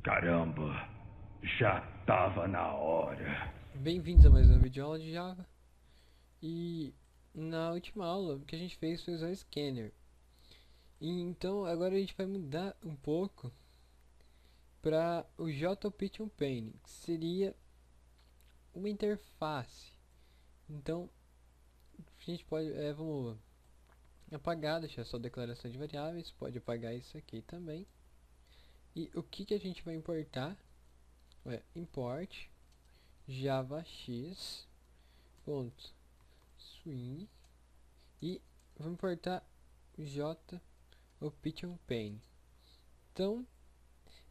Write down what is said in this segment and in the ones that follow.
Caramba, já tava na hora. Bem-vindos a mais uma videoaula de Java. E na última aula o que a gente fez foi usar o scanner. E então agora a gente vai mudar um pouco para o JPythonPaint, que seria uma interface. Então a gente pode, vamos apagar, deixar só declaração de variáveis, pode apagar isso aqui também. E o que a gente vai importar é import javax.swing e vamos importar J o Python Paint. Então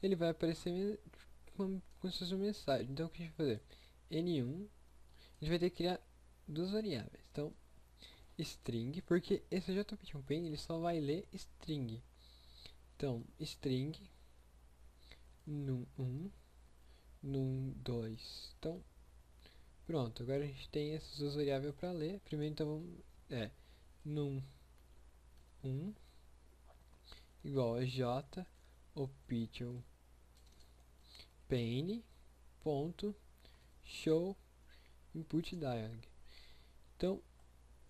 ele vai aparecer com sua mensagem. Então o que a gente vai fazer? N1, a gente vai ter que criar duas variáveis. Então string, porque esse JPython Paint ele só vai ler string. Então string num1, num2. Então pronto, agora a gente tem essas duas variáveis para ler. Primeiro então vamos num1 igual a j o Python paint ponto show input dialog. Então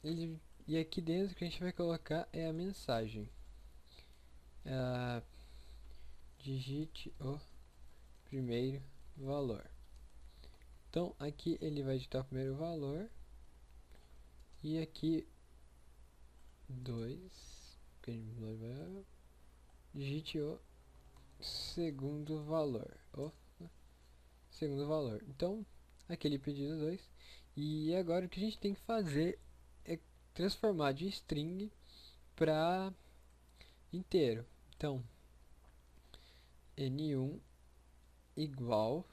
e aqui dentro o que a gente vai colocar é a mensagem, digite o primeiro valor. Então aqui ele vai digitar o primeiro valor e aqui 2, digite o segundo valor. Então aqui ele pediu 2 e agora o que a gente tem que fazer é transformar de string para inteiro. Então n1 igual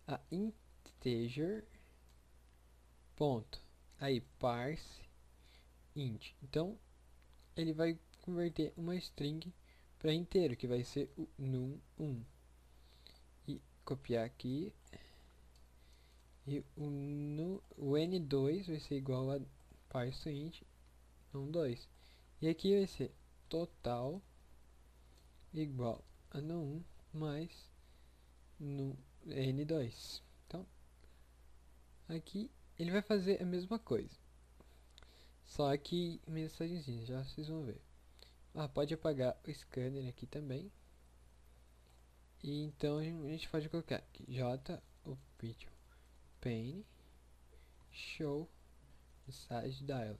a integer ponto, aí parse int. Então ele vai converter uma string para inteiro, que vai ser o num1, e copiar aqui, e o n2 vai ser igual a parse int num2, e aqui vai ser total igual a num1 mais no n2. Então aqui ele vai fazer a mesma coisa, só que mensagenzinha, já vocês vão ver. Pode apagar o scanner aqui também. E então a gente pode colocar aqui j o Python paint show message dialog.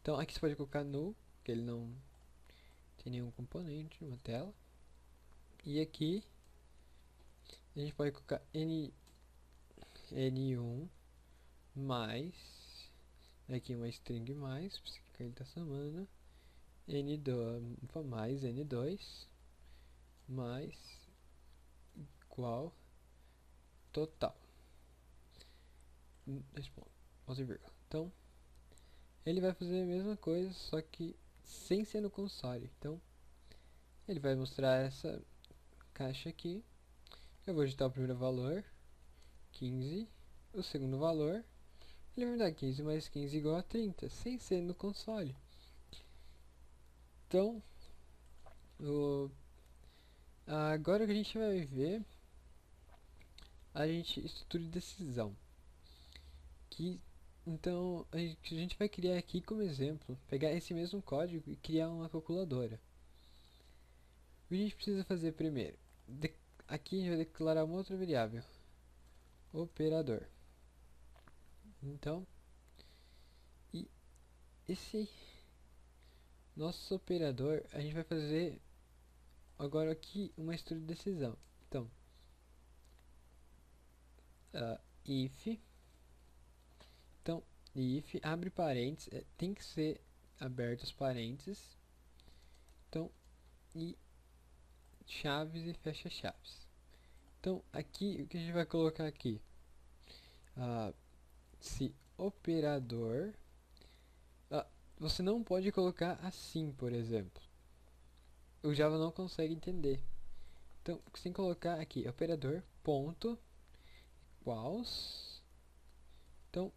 Então aqui você pode colocar null, que ele não tem nenhum componente numa tela. E aqui a gente pode colocar n1 mais, aqui uma string mais, que ele está chamando, n2 mais n2 mais igual total. Então ele vai fazer a mesma coisa, só que sem ser no console. Então ele vai mostrar essa caixa aqui. Eu vou digitar o primeiro valor, 15, o segundo valor, ele vai me dar 15 mais 15 igual a 30, sem ser no console. Então agora o que a gente vai ver, a gente estrutura de decisão, que então a gente vai criar aqui como exemplo, pegar esse mesmo código e criar uma calculadora. O que a gente precisa fazer primeiro? Aqui a gente vai declarar uma outra variável, operador. Então, e esse nosso operador, a gente vai fazer agora aqui uma estrutura de decisão. Então, if, então, if, abre parênteses, tem que ser aberto os parênteses. Então, e chaves e fecha chaves. Então, aqui, o que a gente vai colocar aqui? Se operador, você não pode colocar assim, por exemplo. O Java não consegue entender. Então, você tem que colocar aqui, operador, ponto, equals. Então,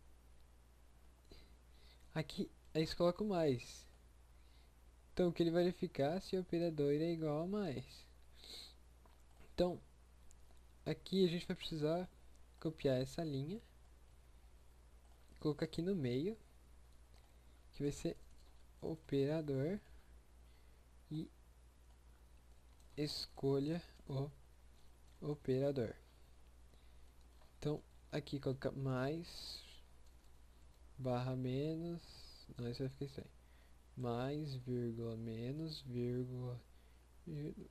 aqui, aí você coloca o mais. Então, o que ele vai verificar se o operador é igual a mais. Então, aqui a gente vai precisar copiar essa linha, colocar aqui no meio, que vai ser operador, e escolha o operador. Então, aqui colocar mais, barra menos, não, isso vai ficar estranho. Mais, vírgula, menos, vírgula, vírgula.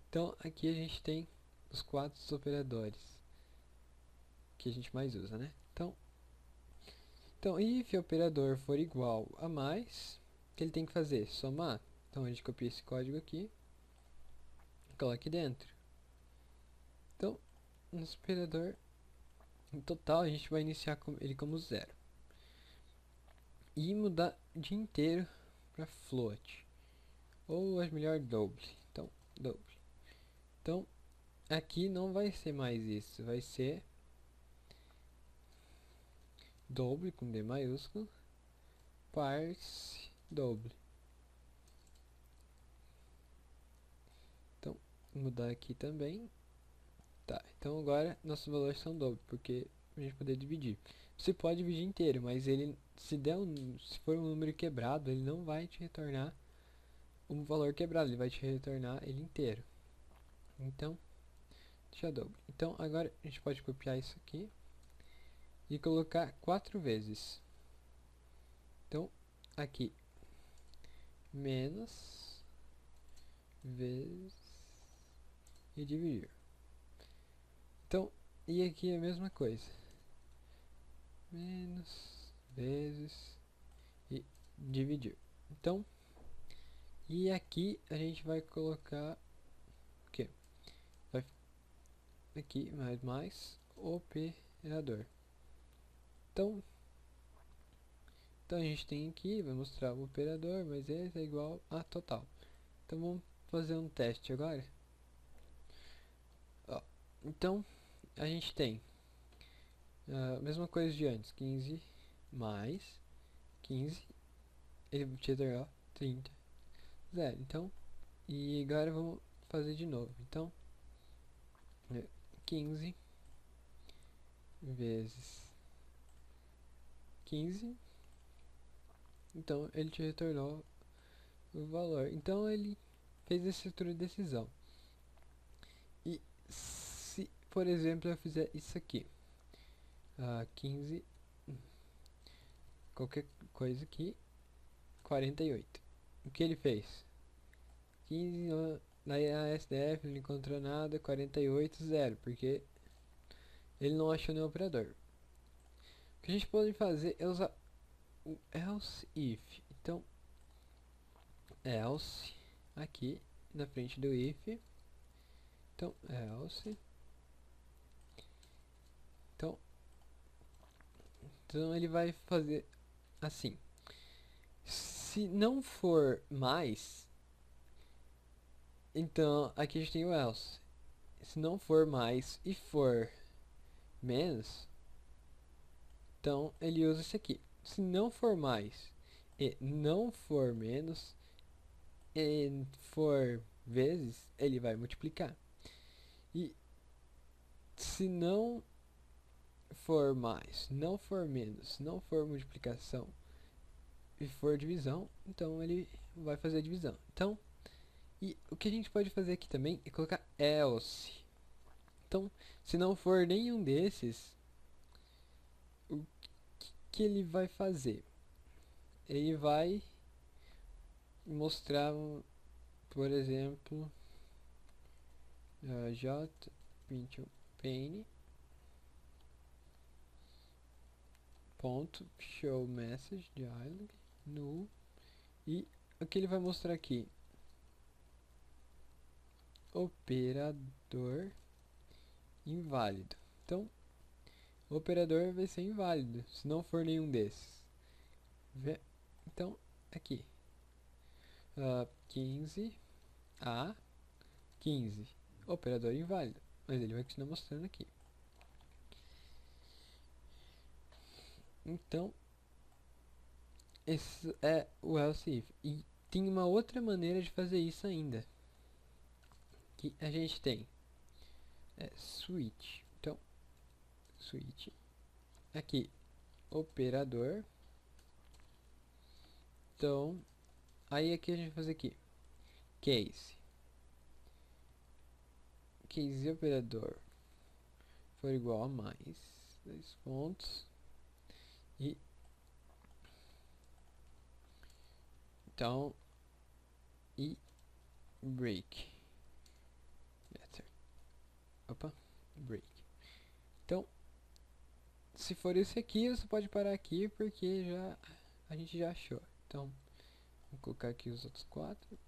Então, aqui a gente tem os 4 operadores que a gente mais usa, né? Então, if operador for igual a mais, o que ele tem que fazer? Somar. Então, a gente copia esse código aqui, coloca aqui dentro. Então, nosso operador, em total, a gente vai iniciar ele como 0. E mudar de inteiro para float. Ou é melhor double. Então, double. Então, aqui não vai ser mais isso. Vai ser double com D maiúsculo. Parse double. Então, mudar aqui também. Tá, então agora nossos valores são dobro, porque a gente poder dividir. Você pode dividir inteiro, mas ele, se for um número quebrado, ele não vai te retornar um valor quebrado, ele vai te retornar ele inteiro. Então, deixa dobro. Então agora a gente pode copiar isso aqui e colocar 4 vezes. Então, aqui, menos, vezes e dividir. Então, e aqui é a mesma coisa. Menos, vezes e dividir. Então, e aqui a gente vai colocar o quê? Vai aqui mais operador. Então a gente tem aqui, vai mostrar o operador, mas esse é igual a total. Então vamos fazer um teste agora. Ó, então a gente tem a mesma coisa de antes, 15 mais 15, ele te dá 30, 0. Então, e agora vamos fazer de novo. Então, 15 vezes 15, então ele te retornou o valor. Então ele fez essa estrutura de decisão. E se, por exemplo, eu fizer isso aqui, 15, qualquer coisa aqui, 48. O que ele fez? 15, na SDF ele não encontrou nada, 48, 0, porque ele não achou nenhum operador. O que a gente pode fazer é usar o else if. Então, else aqui na frente do if. Então, else. Então ele vai fazer assim. Se não for mais, então aqui a gente tem o else. Se não for mais e for menos, então ele usa esse aqui. Se não for mais e não for menos e for vezes, ele vai multiplicar. E se não for mais, não for menos, não for multiplicação e for divisão, então ele vai fazer a divisão. Então, e o que a gente pode fazer aqui também é colocar else. Então, se não for nenhum desses, o que ele vai fazer? Ele vai mostrar, por exemplo, j21pane ponto show message dialog null, e o que ele vai mostrar aqui? Operador inválido. Então, o operador vai ser inválido se não for nenhum desses. Então, aqui, 15 a 15, operador inválido, mas ele vai continuar mostrando aqui. Então, esse é o else if. E tem uma outra maneira de fazer isso ainda. aqui a gente tem switch. Então, switch. Aqui, operador. Então, aí aqui a gente vai fazer aqui. Case. Case operador for igual a mais 2 pontos. E então, e break. Opa, break. Então, se for esse aqui, você pode parar aqui porque já a gente já achou. Então, vou colocar aqui os outros 4.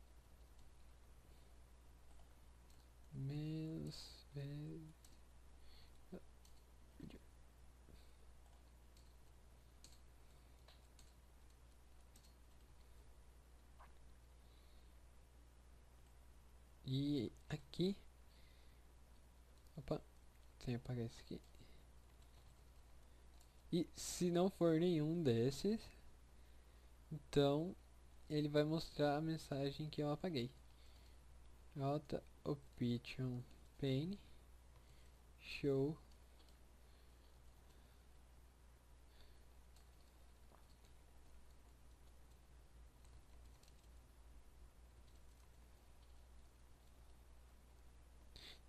Menos vezes. E aqui, opa, tem que apagar esse aqui. E se não for nenhum desses, então ele vai mostrar a mensagem que eu apaguei. Alta option pane show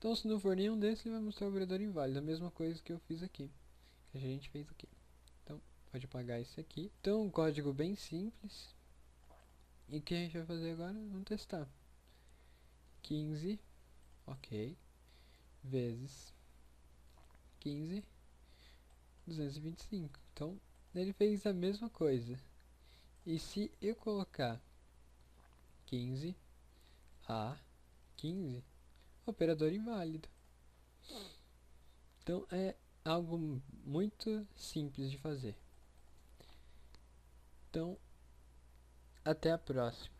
então se não for nenhum desses, ele vai mostrar o operador inválido, a mesma coisa que eu fiz aqui, que a gente fez aqui. Então pode apagar esse aqui. Então um código bem simples. E o que a gente vai fazer agora? Vamos testar. 15, ok, vezes 15, 225. Então ele fez a mesma coisa. E se eu colocar 15 a 15, operador inválido. Então é algo muito simples de fazer. Então, até a próxima.